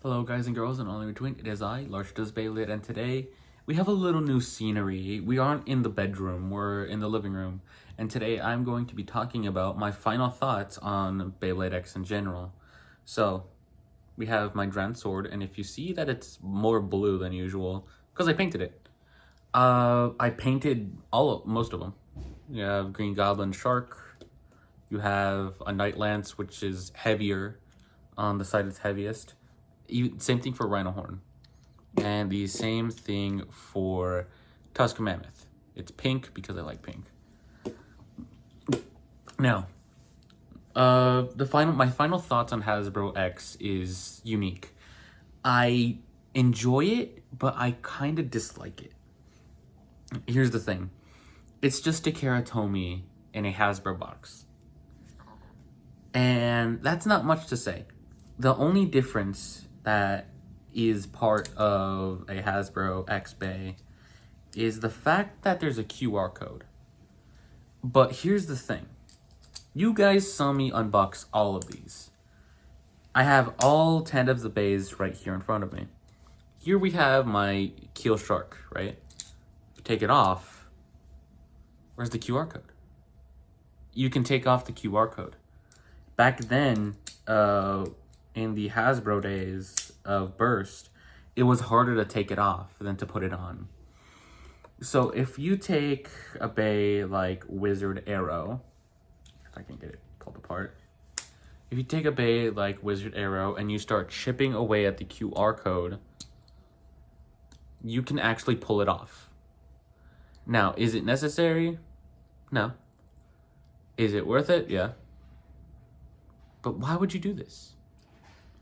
Hello guys and girls and all in between, it is I, Large Does Beyblade, and today we have a little new scenery. We aren't in the bedroom, we're in the living room. And today I'm going to be talking about my final thoughts on BeybladeX in general. So, we have my Grand Sword, and if you see that it's more blue than usual, because I painted it. I painted most of them. You have Green Goblin Shark, you have a Night Lance, which is heavier, on the side it's heaviest. Same thing for Rhino Horn. And the same thing for Tusk Mammoth. It's pink because I like pink. Now, my final thoughts on Hasbro X is unique. I enjoy it, but I kind of dislike it. Here's the thing. It's just a Karatomi in a Hasbro box. And that's not much to say. The only difference that is part of a Hasbro X Bay is the fact that there's a QR code. But here's the thing. You guys saw me unbox all of these. I have all 10 of the bays right here in front of me. Here we have my Keel Shark, right? Take it off. Where's the QR code? You can take off the QR code. Back then, in the Hasbro days of Burst, it was harder to take it off than to put it on. So if you take a bay like Wizard Arrow, if I can get it pulled apart. If you take a bay like Wizard Arrow and you start chipping away at the QR code, you can actually pull it off. Now, is it necessary? No. Is it worth it? Yeah. But why would you do this?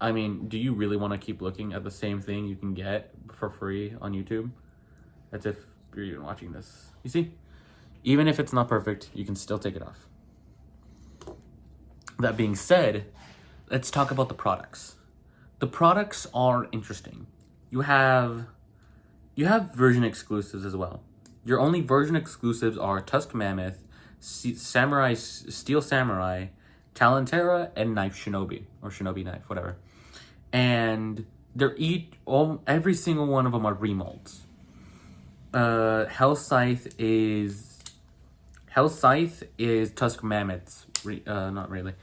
I mean, do you really want to keep looking at the same thing you can get for free on YouTube? As if you're even watching this. You see? Even if it's not perfect, you can still take it off. That being said, let's talk about the products. The products are interesting. You have version exclusives as well. Your only version exclusives are Tusk Mammoth, Steel Samurai, Talentera, and Knife Shinobi, or Shinobi Knife, whatever. And they're every single one of them are remolds. Hell Scythe is Tusk Mammoth's. Not really.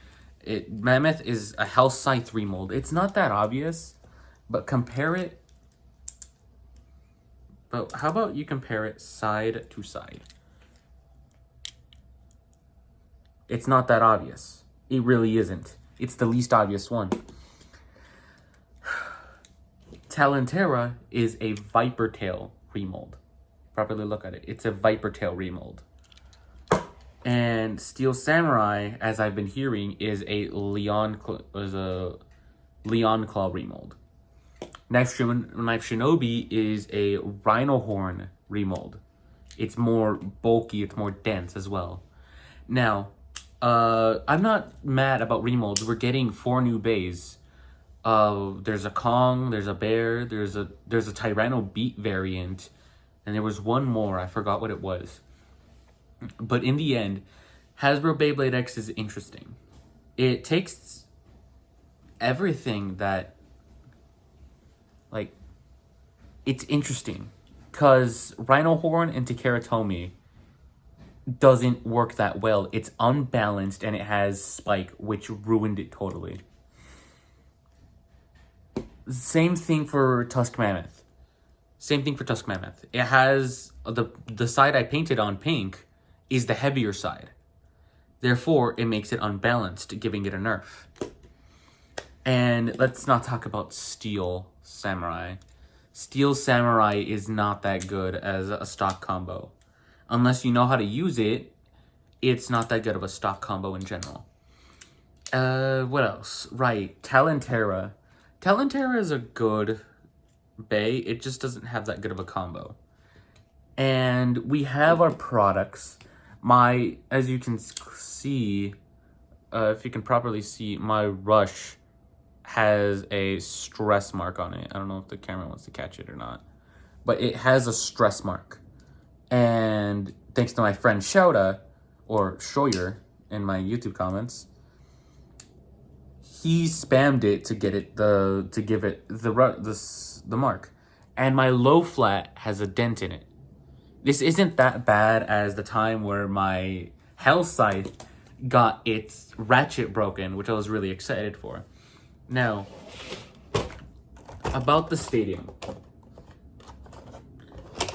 Mammoth is a Hell Scythe remold. It's not that obvious, but compare it. But how about you compare it side to side? It's not that obvious. It really isn't. It's the least obvious one. Talentera is a Viper Tail remold. Properly look at it. It's a Viper Tail remold. And Steel Samurai, as I've been hearing, is a Leon Claw remold. Knife Shinobi is a Rhino Horn remold. It's more bulky. It's more dense as well. Now, I'm not mad about remolds. We're getting 4 new bays. There's a Kong, there's a Bear, there's a Tyranno Beat variant, and there was one more. I forgot what it was. But in the end, Hasbro BeybladeX is interesting. It takes everything that, it's interesting. Because Rhino Horn into Karatomi doesn't work that well. It's unbalanced and it has Spike, which ruined it totally. Same thing for Tusk Mammoth. It has the side I painted on pink is the heavier side. Therefore, it makes it unbalanced, giving it a nerf. And let's not talk about Steel Samurai. Steel Samurai is not that good as a stock combo. Unless you know how to use it, it's not that good of a stock combo in general. What else? Right, Talentera. Talentera is a good bay. It just doesn't have that good of a combo. And we have our products. As you can see, if you can properly see, my Rush has a stress mark on it. I don't know if the camera wants to catch it or not. But it has a stress mark. And thanks to my friend Shouta, or Shoyer in my YouTube comments, he spammed it to get it to give it the mark, and my low flat has a dent in it. This isn't that bad as the time where my Hell Scythe got its ratchet broken, which I was really excited for. Now, about the stadium.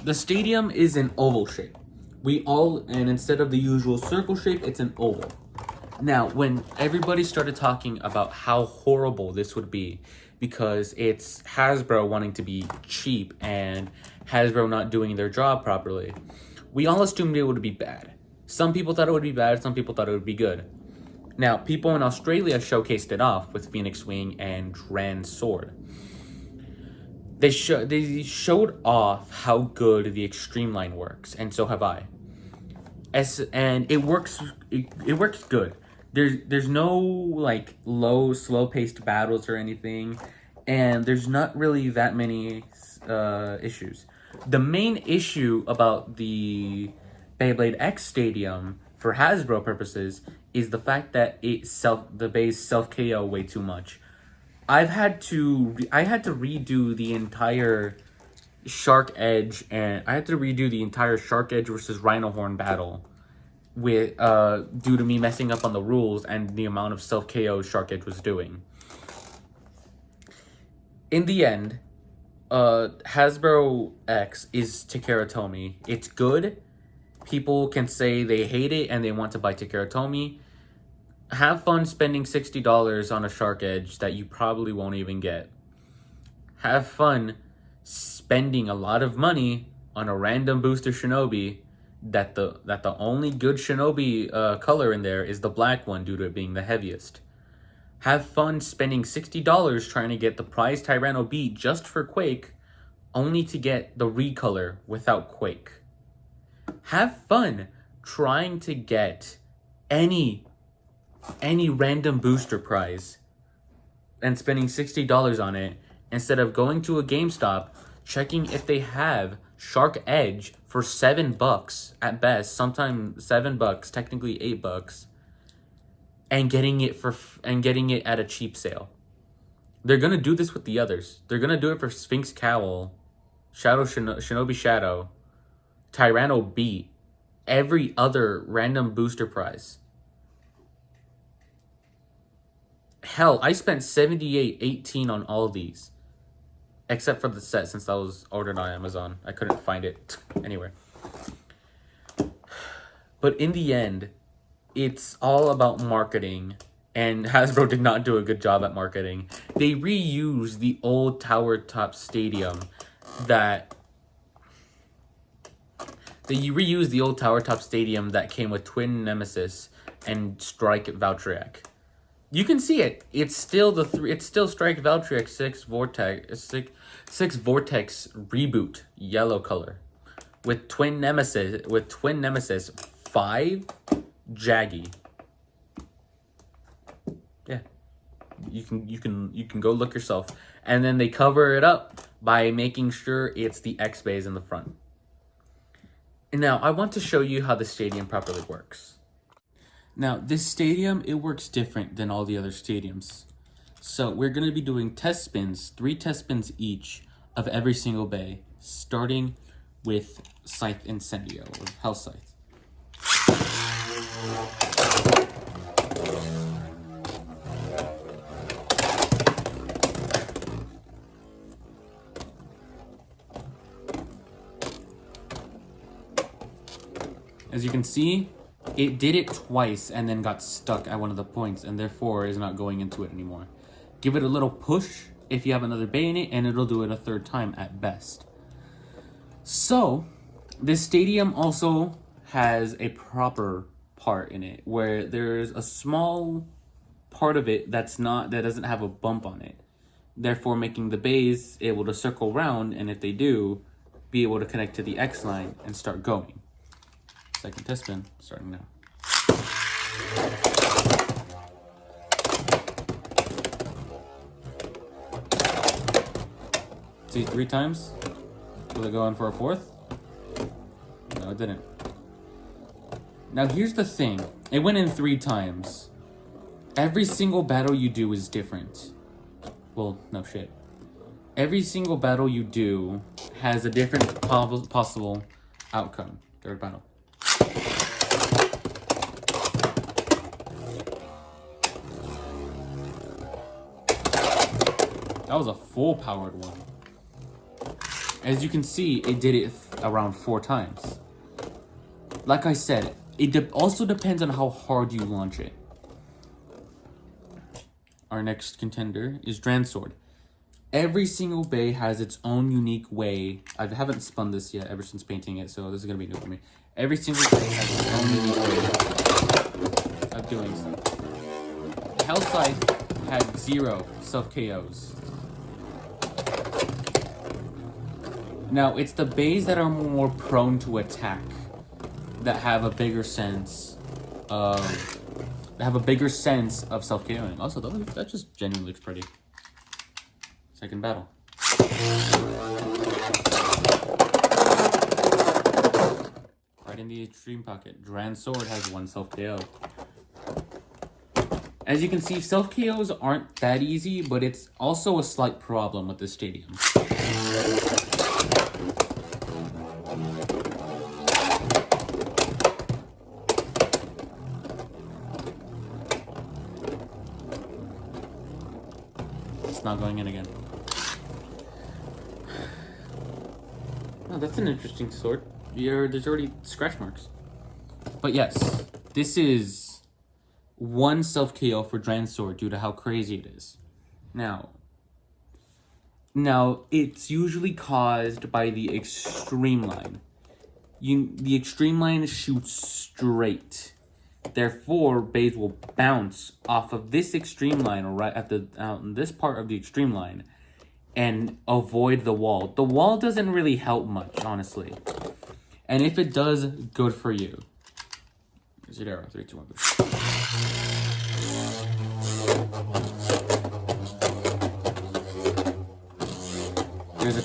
The stadium is an oval shape. And instead of the usual circle shape, it's an oval. Now, when everybody started talking about how horrible this would be, because it's Hasbro wanting to be cheap and Hasbro not doing their job properly, we all assumed it would be bad. Some people thought it would be bad, some people thought it would be good. Now, people in Australia showcased it off with Phoenix Wing and Dran Sword. They showed off how good the Extreme line works, and so have I. And it works good. There's no like slow paced battles or anything, and there's not really that many issues. The main issue about the BeybladeX Stadium for Hasbro purposes is the fact that the bays self KO way too much. I had to redo the entire Shark Edge versus Rhino Horn battle with due to me messing up on the rules and the amount of self KO Shark Edge was doing. In the end, Hasbro X is Takara Tomy. It's good. People can say they hate it and they want to buy Takara Tomy. Have fun spending $60 on a Shark Edge that you probably won't even get. Have fun spending a lot of money on a random booster Shinobi that the only good Shinobi color in there is the black one due to it being the heaviest. Have fun spending $60 trying to get the prize Tyranno beat just for Quake, only to get the recolor without Quake. Have fun trying to get any random booster prize and spending $60 on it instead of going to a GameStop, checking if they have Shark Edge for $7 at best, sometimes $7, technically $8, and getting it at a cheap sale. They're gonna do this with the others. They're gonna do it for Sphinx Cowl, Shinobi Shadow, Tyranno Beat, every other random booster prize. Hell, I spent $78.18 on all these. Except for the set, since that was ordered on Amazon. I couldn't find it anywhere. But in the end, it's all about marketing. And Hasbro did not do a good job at marketing. They reused the old Tower Top Stadium that came with Twin Nemesis and Strike Valtryek. You can see it. It's still Strike Valtryek 6 Vortex reboot yellow color with Twin Nemesis 5 Jaggy. Yeah. You can go look yourself. And then they cover it up by making sure it's the X bays in the front. And now I want to show you how the stadium properly works. Now, this stadium, it works different than all the other stadiums. So we're going to be doing test spins, 3 test spins each of every single bay, starting with Scythe Incendio, or Hell Scythe. As you can see, it did it twice and then got stuck at one of the points and therefore is not going into it anymore. Give it a little push if you have another bay in it and it'll do it a 3rd time at best. So, this stadium also has a proper part in it where there's a small part of it that doesn't have a bump on it. Therefore making the bays able to circle around, and if they do, be able to connect to the X line and start going. Second test spin, starting now. See, 3 times? Will it go in for a 4th? No, it didn't. Now here's the thing. It went in 3 times. Every single battle you do is different. Well, no shit. Every single battle you do has a different possible outcome. Third battle. That was a full powered one. As you can see, it did it around 4 times. Like I said, it also depends on how hard you launch it. Our next contender is Dransword. Every single bay has its own unique way. I haven't spun this yet ever since painting it, so this is going to be new for me. Every single bay has its own unique way of doing stuff. Hellscythe had 0 self-KOs. Now, it's the bays that are more prone to attack that have a bigger sense of self-KOing. Also, that just genuinely looks pretty. Second battle. Right in the extreme pocket. Dransword has 1 self-KO. As you can see, self-KOs aren't that easy, but it's also a slight problem with this stadium. It's not going in again. Oh, that's an interesting sword. There's already scratch marks. But yes, this is 1 self-KO for Dransword due to how crazy it is. Now, it's usually caused by the extreme line. The extreme line shoots straight. Therefore, bays will bounce off of this extreme line, or right at this part of the extreme line, and avoid the wall. The wall doesn't really help much, honestly. And if it does, good for you. Here's your arrow. 3, 2, 1, go. There's a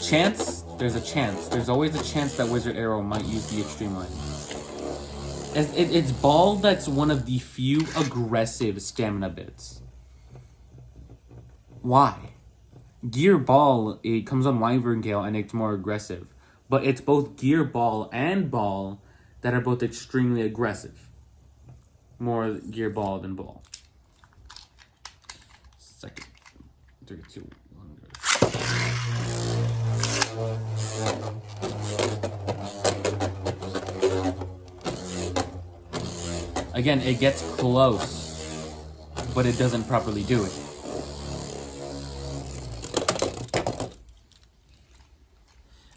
chance. There's always a chance that Wizard Arrow might use the extreme line. It's Ball that's one of the few aggressive stamina bits. Why? Gear Ball, it comes on Wyvern Gale and it's more aggressive. But it's both Gear Ball and Ball that are both extremely aggressive. More Gear Ball than Ball. Second. 3, 2, 1, go. Again, it gets close, but it doesn't properly do it.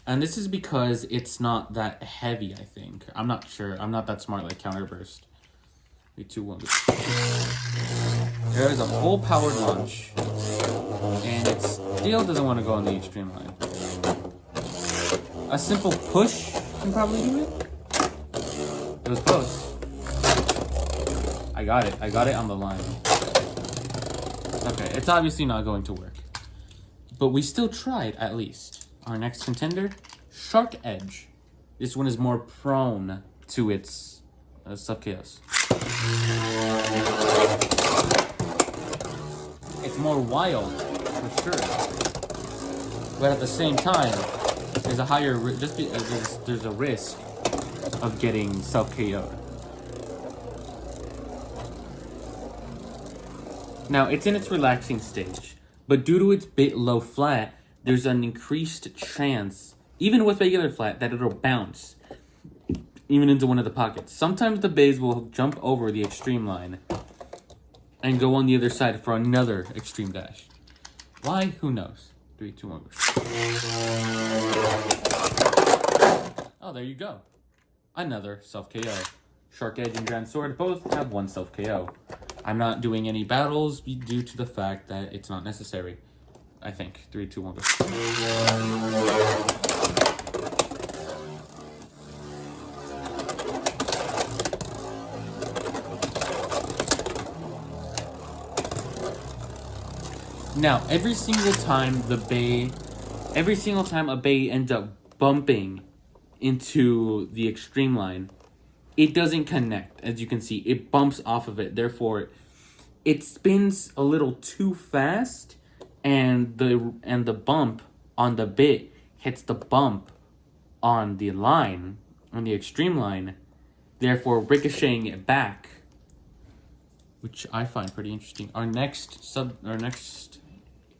And this is because it's not that heavy, I think. I'm not sure. I'm not that smart like Counterburst. 3, 2, 1. There is a full powered launch, and it still doesn't want to go on the extreme line. A simple push can probably do it. It was close. I got it on the line. Okay, it's obviously not going to work. But we still tried, at least. Our next contender, Shark Edge. This one is more prone to its sub-chaos. It's more wild, for sure. But at the same time, there's a higher there's a risk of getting self-KO'd. Now, it's in its relaxing stage, but due to its bit low flat, there's an increased chance, even with regular flat, that it'll bounce even into one of the pockets. Sometimes the bays will jump over the extreme line and go on the other side for another extreme dash. Why? Who knows? 3, 2, 1. Oh, there you go. Another self-KO. Shark Edge and Dransword both have 1 self-KO. I'm not doing any battles due to the fact that it's not necessary. I think. 3, 2, 1, go. Now, every single time a bay ends up bumping into the extreme line, it doesn't connect. As you can see, it bumps off of it. Therefore, it spins a little too fast, and the bump on the bit hits the bump on the line, on the extreme line, therefore ricocheting it back, which I find pretty interesting. Our next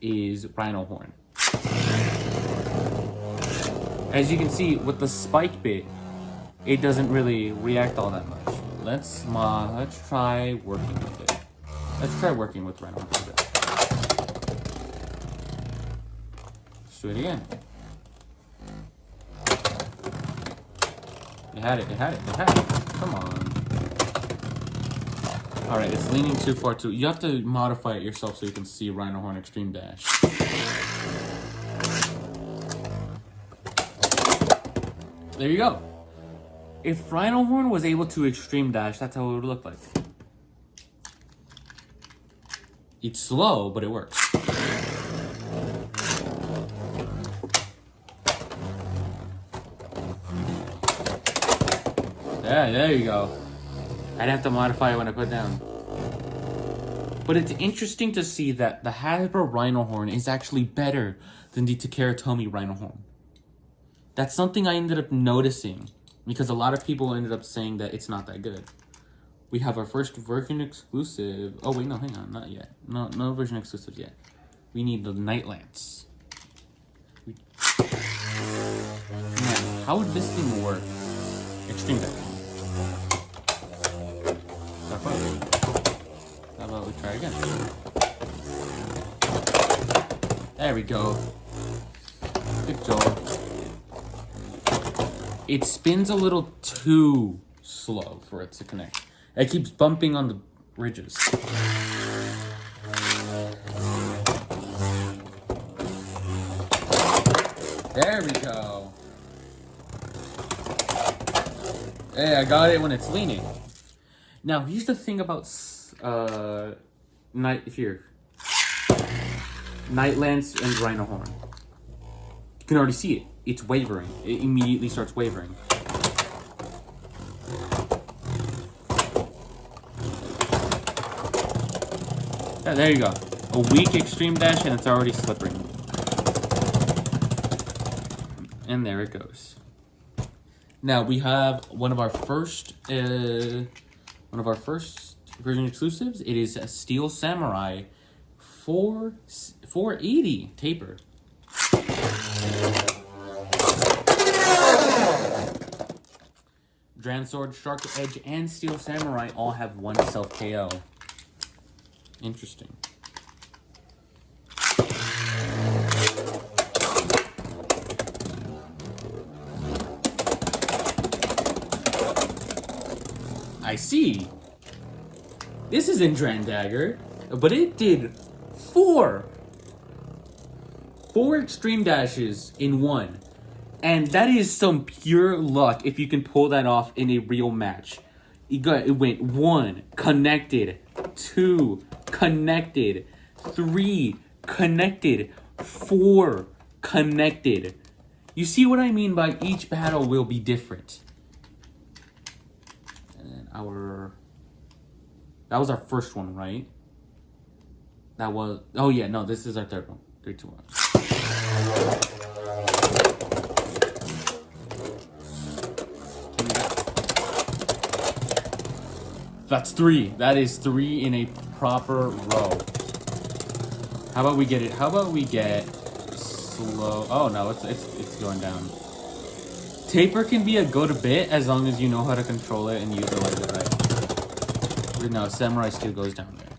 is Rhino Horn. As you can see, with the spike bit, it doesn't really react all that much. Let's try working with it. Let's try working with Rhino Horn a bit. Let's do it again. You had it. Come on. Alright, it's leaning too far too. You have to modify it yourself so you can see Rhino Horn Extreme Dash. There you go. If Rhino Horn was able to Extreme Dash, that's how it would look like. It's slow, but it works. Yeah, there you go. I'd have to modify it when I put it down. But it's interesting to see that the Hasbro Rhino Horn is actually better than the Takara Tomy Rhino Horn. That's something I ended up noticing, because a lot of people ended up saying that it's not that good. We have our first version exclusive. Oh wait, no, hang on, not yet. No version exclusives yet. We need the Night Lance. Man, how would this thing work? Extreme Deck. How about we try again? There we go. Good job. It spins a little too slow for it to connect. It keeps bumping on the ridges. There we go. Hey, I got it when it's leaning. Now, here's the thing about Night Lance and Rhino Horn. You can already see it. It's wavering. It immediately starts wavering. Yeah, there you go. A weak Extreme Dash and it's already slipping. And there it goes. Now we have one of our first version exclusives. It is a Steel Samurai 480 taper. Dran Sword, Shark Edge, and Steel Samurai all have one self KO. Interesting. I see. This isn't Dran Dagger, but it did four Extreme Dashes in one. And that is some pure luck if you can pull that off in a real match. It went 1, connected, 2, connected, 3, connected, 4, connected. You see what I mean by each battle will be different. And that was our first one, right? Oh yeah, no, this is our third one. 3, 2, 1. That's 3. That is 3 in a proper row. How about we get slow? Oh no, it's going down. Taper can be a good bit as long as you know how to control it and utilize it right. No, Samurai still goes down there.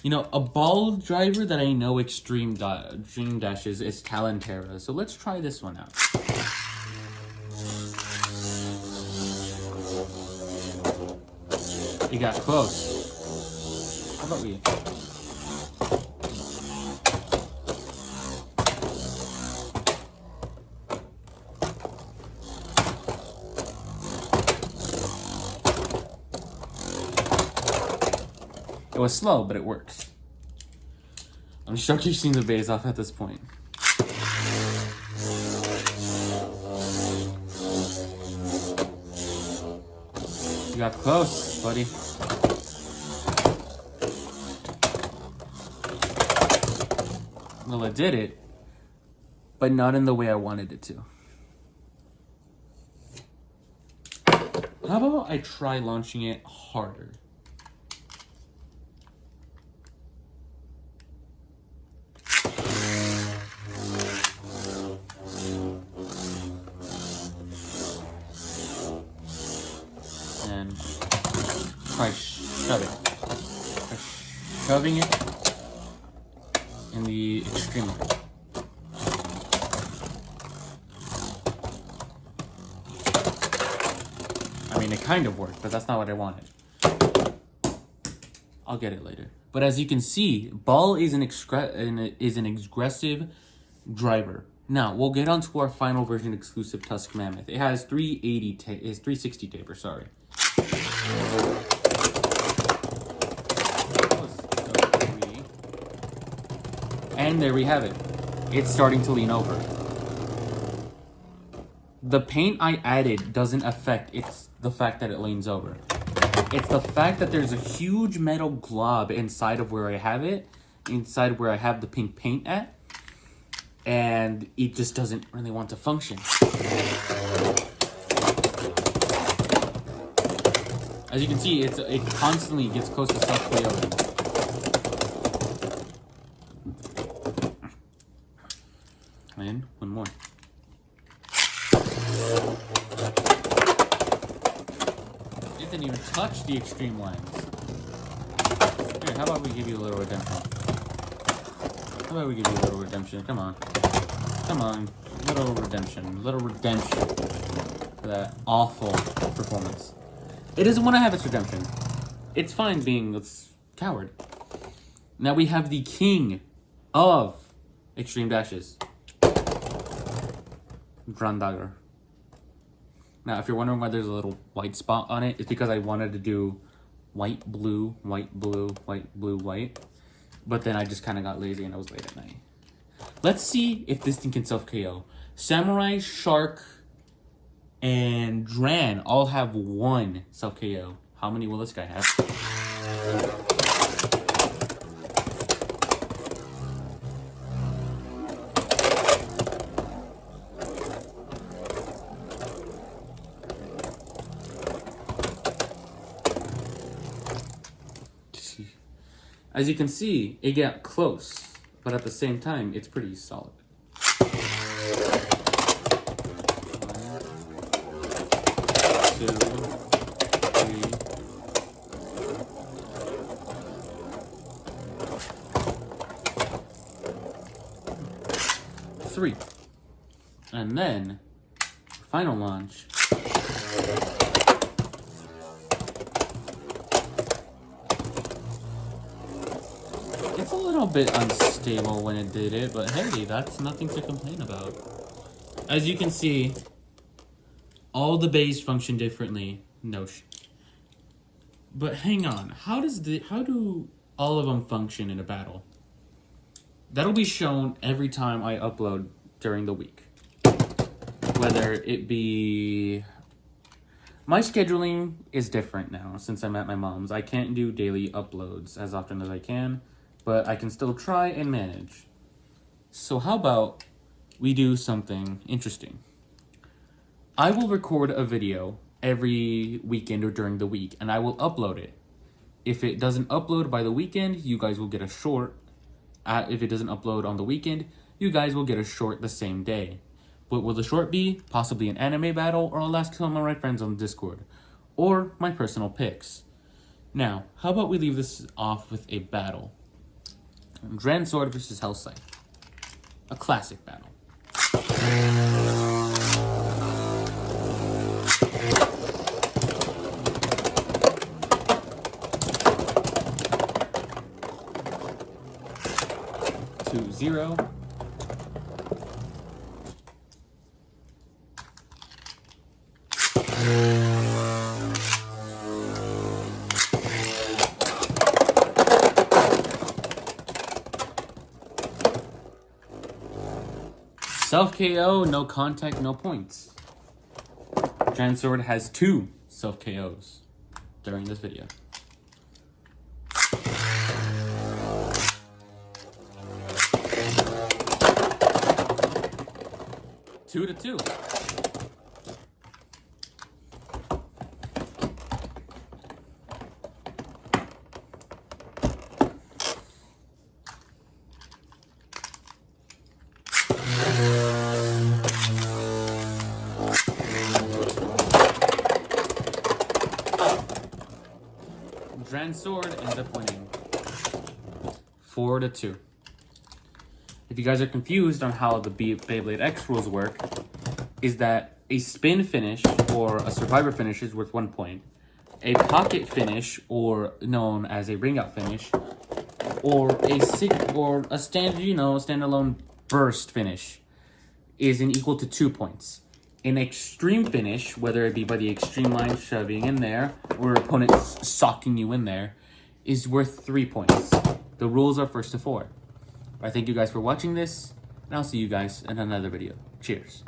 You know, a ball driver that I know extreme dashes is Talentera. So let's try this one out. It got close. How about we? It was slow, but it works. I'm shocked you've seen the base off at this point. You got close, buddy. Well, it did it, but not in the way I wanted it to. How about I try launching it harder? And try shoving. Try shoving it in the extreme line. I mean, it kind of worked, but that's not what I wanted. I'll get it later. But as you can see, ball is an aggressive driver. Now, we'll get on to our final version exclusive Tusk Mammoth. It has 360 taper, sorry. And there we have it. It's starting to lean over. The paint I added doesn't affect the fact that it leans over. It's the fact that there's a huge metal glob inside of where I have it, inside where I have the pink paint at, and it just doesn't really want to function. As you can see, it constantly gets close to self-clearing. And one more. It didn't even touch the extreme lines. Here, how about we give you a little redemption? How about we give you a little redemption? Come on. Come on. Little redemption. Little redemption for that awful performance. It doesn't want to have its redemption. It's fine being a coward. Now we have the king of extreme dashes. Grandagger. Now, if you're wondering why there's a little white spot on it, it's because I wanted to do white, blue, white, blue, white, blue, white. But then I just kind of got lazy and I was late at night. Let's see if this thing can self-KO. Samurai, Shark, and Dran all have one self-KO. How many will this guy have? As you can see, it got close, but at the same time, it's pretty solid. 1, 2, 3. And then, final launch. It's a little bit unstable when it did it, but hey, that's nothing to complain about. As you can see, all the bays function differently. No But hang on, how do all of them function in a battle? That'll be shown every time I upload during the week. Whether it be... My scheduling is different now since I'm at my mom's. I can't do daily uploads as often as I can, but I can still try and manage. So how about we do something interesting? I will record a video every weekend or during the week, and I will upload it. If it doesn't upload by the weekend, you guys will get a short. If it doesn't upload on the weekend, you guys will get a short the same day. What will the short be? Possibly an anime battle, or I'll ask some of my friends on Discord, or my personal picks. Now, how about we leave this off with a battle? Dran Sword versus Hell Scythe. A classic battle. Two, 0. Self-KO, no contact, no points. Dran Sword has 2 self-KOs during this video. 2-2. Grand Sword ends up winning 4-2. If you guys are confused on how the BeybladeX rules work, is that a spin finish or a survivor finish is worth 1 point. A pocket finish, or known as a ring out finish, or a standalone burst finish, is equal to 2 points. An extreme finish, whether it be by the extreme line shoving in there or opponent socking you in there, is worth 3 points. The rules are 1st to 4. I thank you guys for watching this, and I'll see you guys in another video. Cheers.